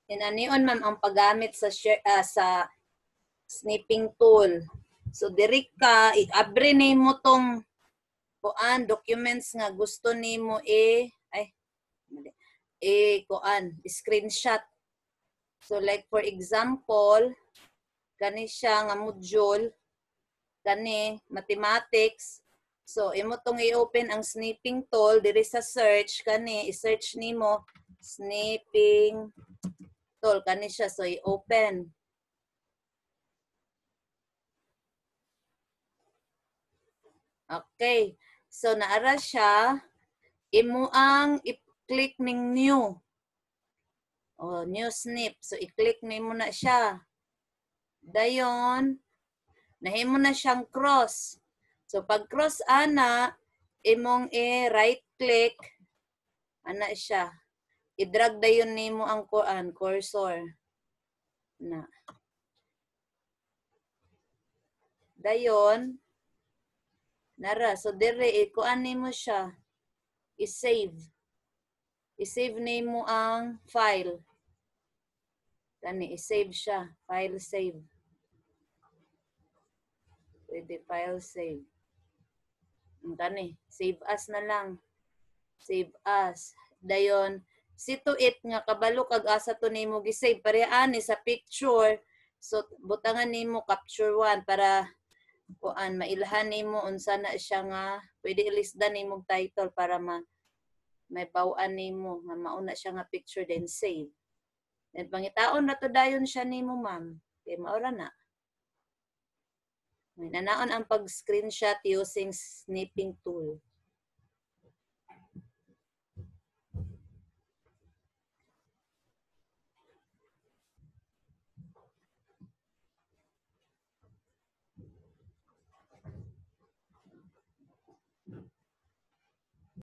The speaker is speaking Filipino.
Inanion ma'am ang paggamit sa sa snipping tool. So diri ka i-abre nimo tong kuan documents nga gusto nimo screenshot. So like for example, kani siya nga module kani mathematics. So imo tong i-open ang snipping tool diri sa search kani i-search nimo snipping tool kani siya, so i-open. Okay. So naara siya, imo ang i-click ning new. Oh, new snip. So i-click nimo na siya. Dayon nahimo na siyang cross. So pag cross ana, imong i-right click ana siya. I-drag dayon nimo ang cursor. Na. Dayon nara, so dire kuan nimo siya. I-save. I-save nimo ang file. Kani i-save siya, file save. Pwede file save. Kani, save as na lang. Save as. Dayon see to it nga kabalo kag asa to nimo gi-save pareha ni sa picture. So butangan nimo capture one para kuan mailhan nimo unsa na siya nga pwede ilisdan nimo title para may baw-an nimo nga mauna siya nga picture then save. Then pangitaon na to dayon siya nimo ma'am. Kay maura na. May nanaon ang pag-screenshot using snipping tool.